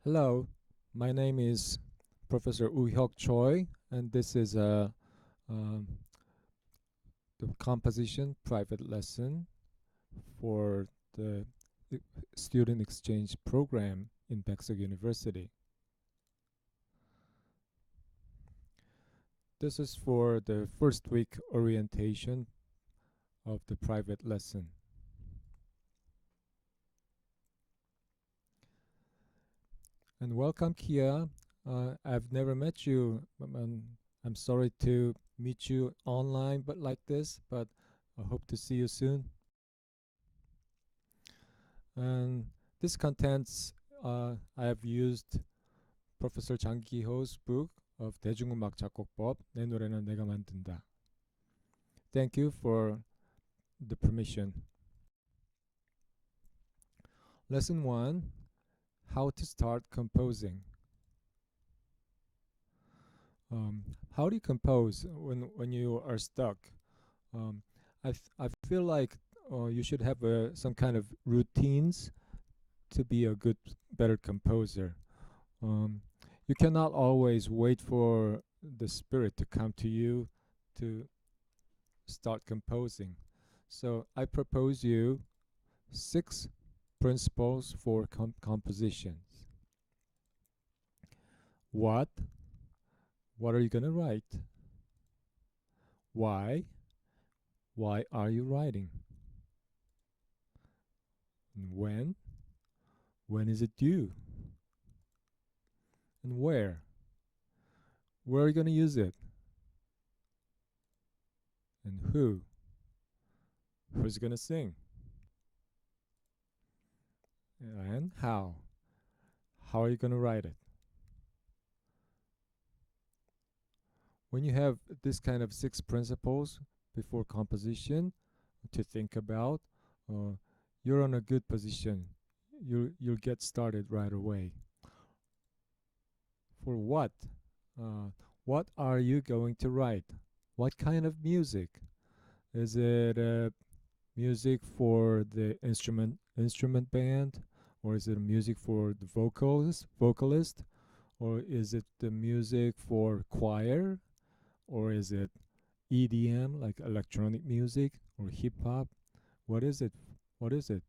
Hello, my name is Professor Woo-hyuk Choi, and this is um, the composition private lesson for the e- student exchange program in 백석 University. This is for the first week orientation of the private lesson. And welcome, Kia. I've never met you. I'm sorry to meet you online, but like this, but I hope to see you soon. And this contents I have used Professor 장기호's book of 대중음악 작곡법 내 노래는 내가 만든다. Thank you for the permission. Lesson 1, how to start composing. How do you compose when you are stuck? Um, I feel like you should have some kind of routines to be a better composer. You cannot always wait for the spirit to come to you to start composing. So I propose you 6 principles for compositions. What? What are you going to write? Why? Why are you writing? When? When is it due? And where? Where are you going to use it? And who? Who's going to sing? And how? How are you going to write it? When you have this kind of 6 principles before composition to think about, you're in a good position. You'll get started right away. For what? What are you going to write? What kind of music? Is it music for the instrument band, or is it music for the vocalist, or is it the music for choir, or is it EDM like electronic music or hip hop? What is it? What is it?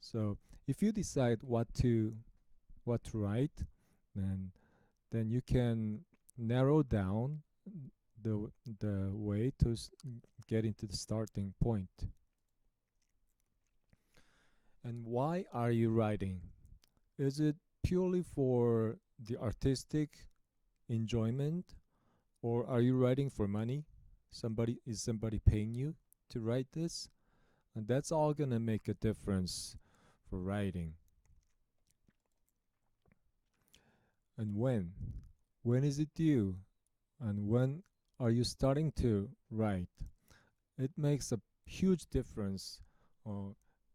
So if you decide what to write, then you can narrow down the way to get into the starting point. And why are you writing? Is it purely for the artistic enjoyment, or are you writing for money? Is somebody paying you to write this? And that's all gonna make a difference for writing. And when is it due? And when are you starting to write? It makes a huge difference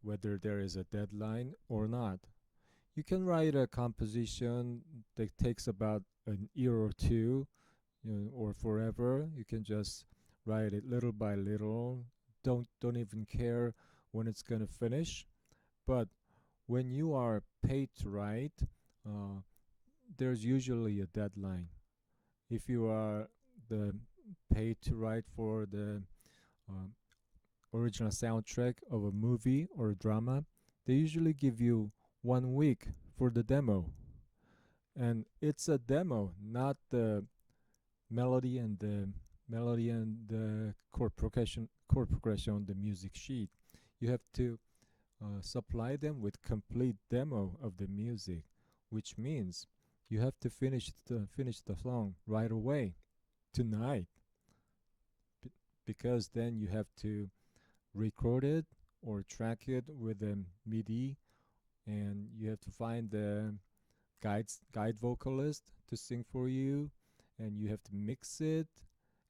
whether there is a deadline or not. You can write a composition that takes about an year or two, or forever. You can just write it little by little. Don't even care when it's gonna finish. But when you are paid to write, there's usually a deadline. If you are the paid to write for the um, original soundtrack of a movie or a drama, they usually give you 1 week for the demo. And it's a demo, not the melody and the chord progression on the music sheet. You have to supply them with complete demo of the music, which means you have to finish the song right away tonight, because then you have to record it or track it with a MIDI, and you have to find the guide vocalist to sing for you, and you have to mix it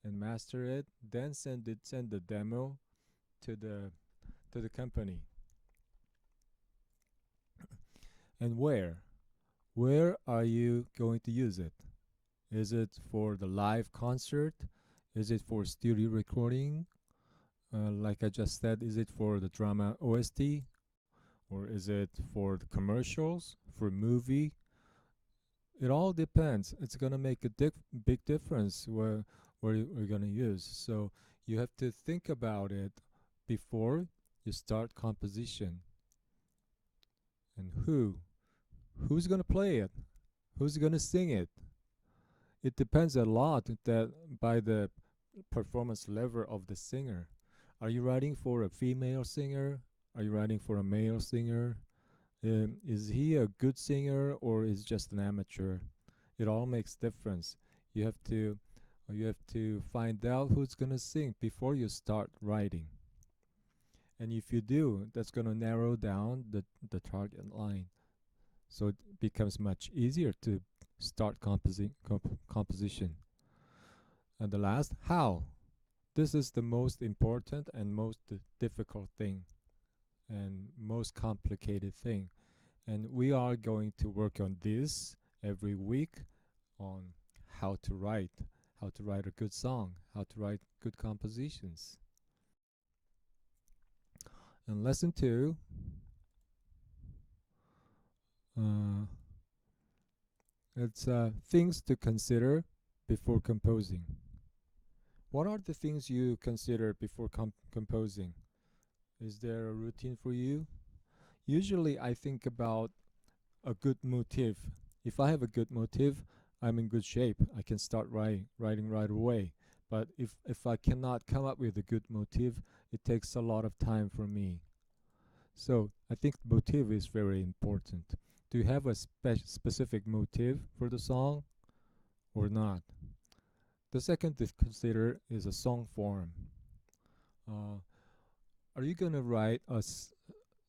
and master it, then send the demo to the company. And where are you going to use it? Is it for the live concert? Is it for studio recording? Like I just said, is it for the drama OST? Or is it for the commercials, for movie? it all depends. It's gonna make a big difference where you're gonna use. So you have to think about it before you start composition. And who's gonna play it? Who's gonna sing it? It depends a lot that by the performance level of the singer. Are you writing for a female singer? Are you writing for a male singer? Is he a good singer or is just an amateur? It all makes difference. You have to you have to find out who's gonna sing before you start writing. And if you do, that's gonna narrow down the target line. So it becomes much easier to start composition. And the last, how? This is the most important and most difficult thing and most complicated thing. And we are going to work on this every week on how to write a good song, how to write good compositions. And lesson 2, it's things to consider before composing. What are the things you consider before composing? Is there a routine for you? Usually I think about a good motif. If I have a good motif, I'm in good shape. I can start writing right away. But if I cannot come up with a good motif, it takes a lot of time for me. So I think the motif is very important. Do you have a specific motif for the song or not? The second to consider is a song form. Are you going to write a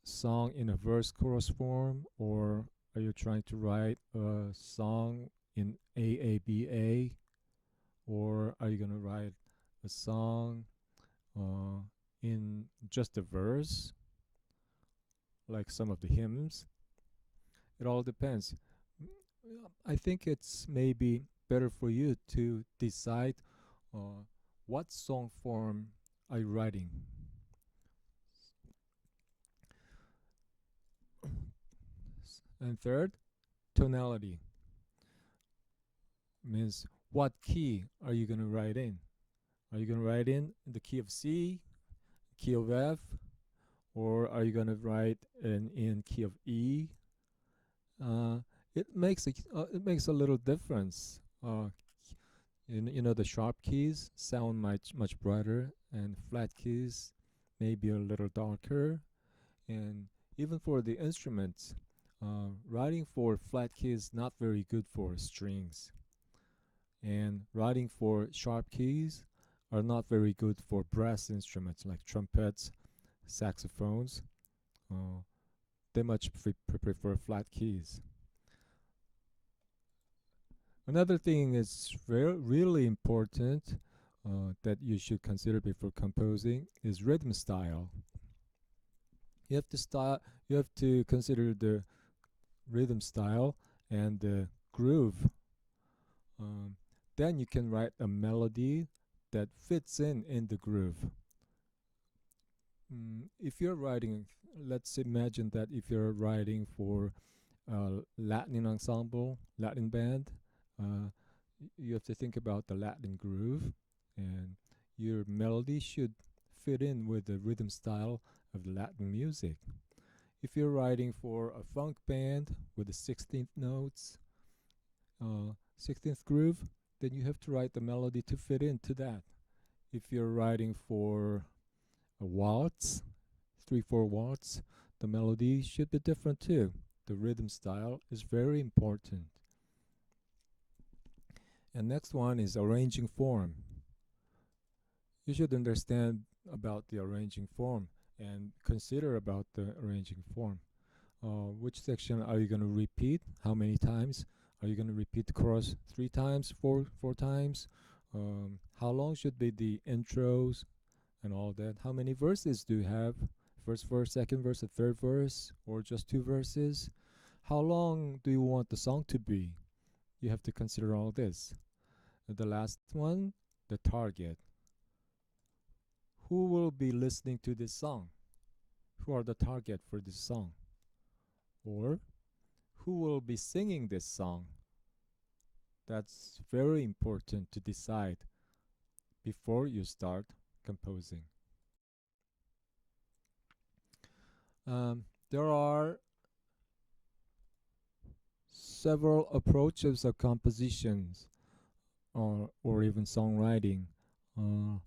song in a verse chorus form, or are you trying to write a song in AABA, or are you going to write a song in just a verse, like some of the hymns? It all depends. I think it's maybe better for you to decide what song form are you writing. And third, tonality. Means what key are you going to write in? Are you going to write in the key of C, key of F, or are you going to write in key of E? It makes a little difference. You know, the sharp keys sound much brighter, and flat keys maybe a little darker. And even for the instruments, writing for flat keys not very good for strings, and writing for sharp keys are not very good for brass instruments like trumpets, saxophones. They much prefer flat keys. Another thing is really important that you should consider before composing is rhythm style. You have to consider the rhythm style and the groove. Then you can write a melody that fits in the groove. If you're writing, let's imagine that if you're writing for Latin ensemble, Latin band, you have to think about the Latin groove, and your melody should fit in with the rhythm style of the Latin music. If you're writing for a funk band with the 16th notes, 16th groove, then you have to write the melody to fit into that. If you're writing for a waltz, 3/4 waltz, the melody should be different too. The rhythm style is very important. And next one is arranging form. You should understand about the arranging form and consider about the arranging form. Which section are you going to repeat? How many times? Are you going to repeat the chorus 3 times, 4 times? How long should be the intros and all that? How many verses do you have? First verse, second verse, a third verse, or just 2 verses? How long do you want the song to be? You have to consider all this. And the last one, the target. Who will be listening to this song? Who are the target for this song? Or who will be singing this song? That's very important to decide before you start composing. There are several approaches of compositions or even songwriting. Uh,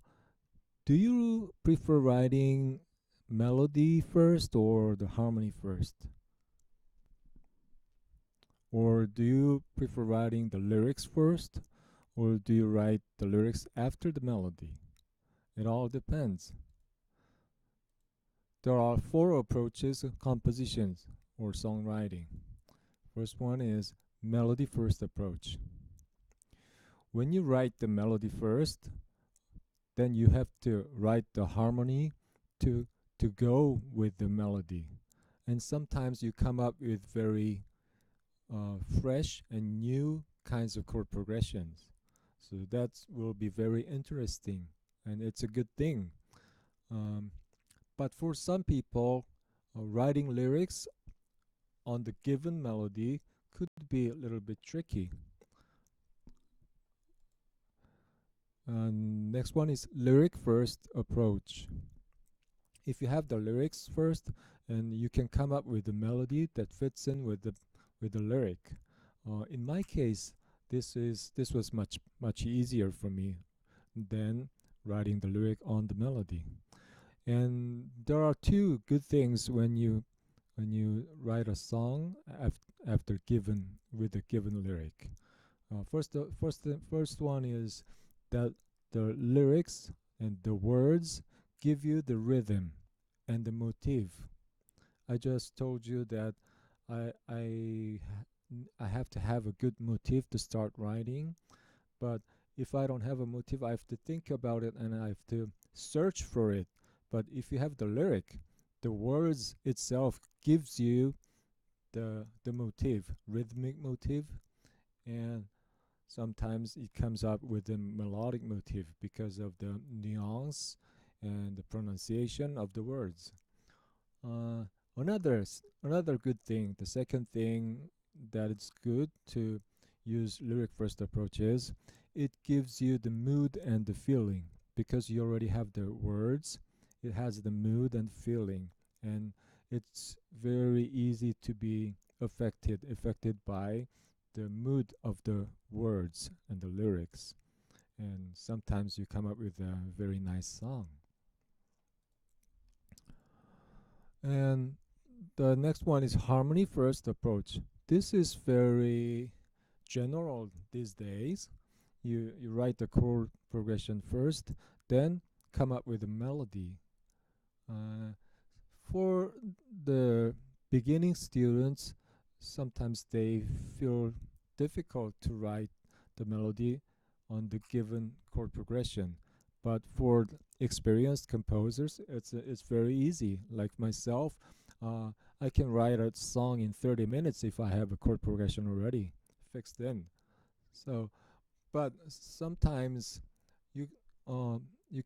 do you prefer writing melody first or the harmony first? Or do you prefer writing the lyrics first, or do you write the lyrics after the melody? It all depends. There are four approaches of compositions or songwriting. First one is melody first approach. When you write the melody first, then you have to write the harmony to go with the melody. And sometimes you come up with very fresh and new kinds of chord progressions. So that will be very interesting, and it's a good thing. But for some people, writing lyrics on the given melody could be a little bit tricky. Next one is lyric first approach. If you have the lyrics first, and you can come up with a melody that fits in with the lyric. In my case, this was much easier for me than writing the lyric on the melody. And there are two good things when you write a song after with a given lyric. First one is that the lyrics and the words give you the rhythm and the motif. I just told you that I have to have a good motif to start writing, but if I don't have a motif, I have to think about it and I have to search for it. But if you have the lyric, the words itself gives you the motif, rhythmic motif, and sometimes it comes up with a melodic motif because of the nuance and the pronunciation of the words. Another good thing, the second thing that it's good to use lyric first approach is it gives you the mood and the feeling, because you already have the words. It has the mood and feeling, and it's very easy to be affected by the mood of the words and the lyrics, and sometimes you come up with a very nice song. And the next one is harmony first approach. This is very general these days. You write the chord progression first, then come up with a melody. For the beginning students, sometimes they feel difficult to write the melody on the given chord progression. But for experienced composers, it's very easy. Like myself, I can write a song in 30 minutes if I have a chord progression already fixed in. So, but sometimes you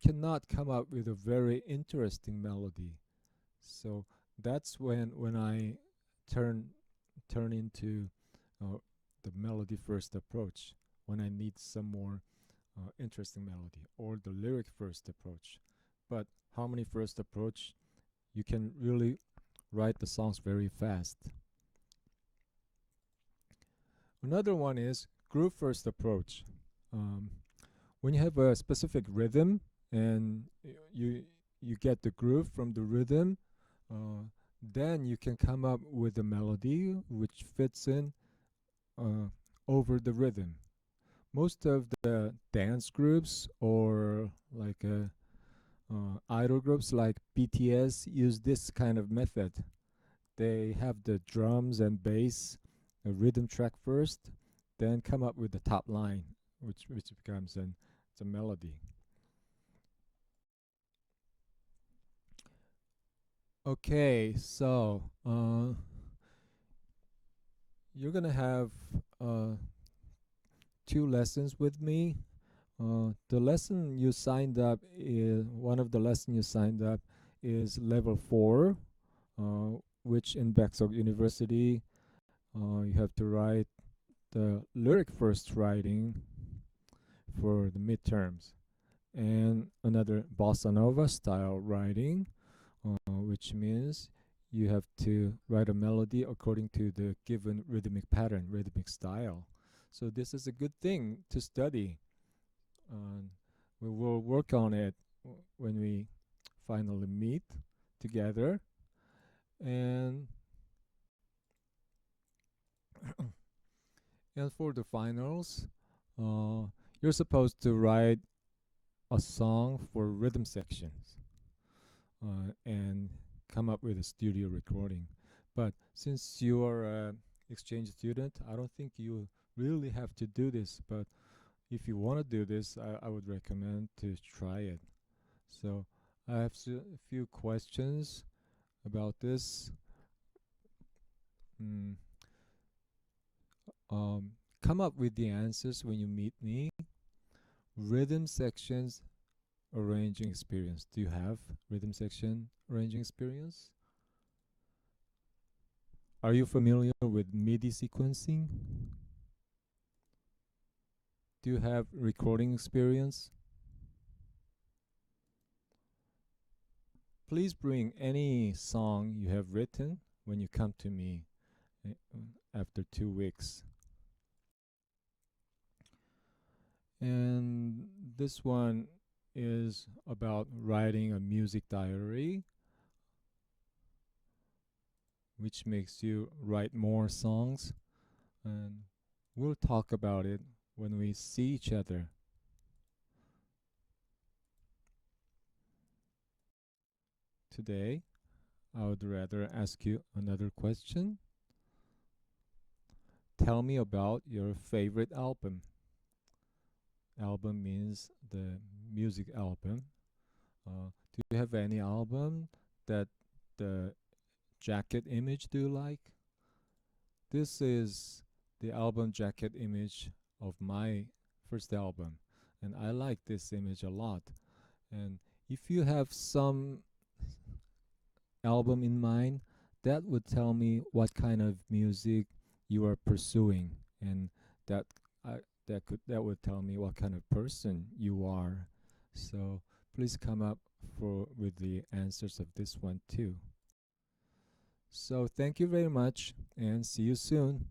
cannot come up with a very interesting melody. So that's when I turn into the melody first approach, when I need some more interesting melody, or the lyric first approach. But harmony first approach, you can really write the songs very fast. Another one is groove first approach. When you have a specific rhythm and you get the groove from the rhythm, then you can come up with a melody which fits in over the rhythm. Most of the dance groups or like idol groups like BTS use this kind of method. They have the drums and bass, a rhythm track first, then come up with the top line, which becomes it's a melody. Okay, so you're gonna have 2 lessons with me. The lesson you signed up is one of the lessons you signed up is level 4, which in Bekseok University you have to write the lyric first writing for the midterms, and another bossa nova style writing, which means you have to write a melody according to the given rhythmic pattern, rhythmic style. So this is a good thing to study. We will work on it when we finally meet together. And and for the finals, you're supposed to write a song for rhythm sections and come up with a studio recording. But since you are an exchange student, I don't think you really have to do this. But if you want to do this, I would recommend to try it. So I have a few questions about this. Mm, come up with the answers when you meet me. Rhythm sections arranging experience. Do you have rhythm section arranging experience? Are you familiar with MIDI sequencing? Do you have recording experience? Please bring any song you have written when you come to me after 2 weeks. And this one is about writing a music diary, which makes you write more songs. And we'll talk about it when we see each other. Today, I would rather ask you another question. Tell me about your favorite album. Album means the music album. Do you have any album that the jacket image do you like? This is the album jacket image of my first album, and I like this image a lot. And if you have some album in mind, that would tell me what kind of music you are pursuing, and that that would tell me what kind of person you are. So please come up with the answers of this one too. So thank you very much and see you soon.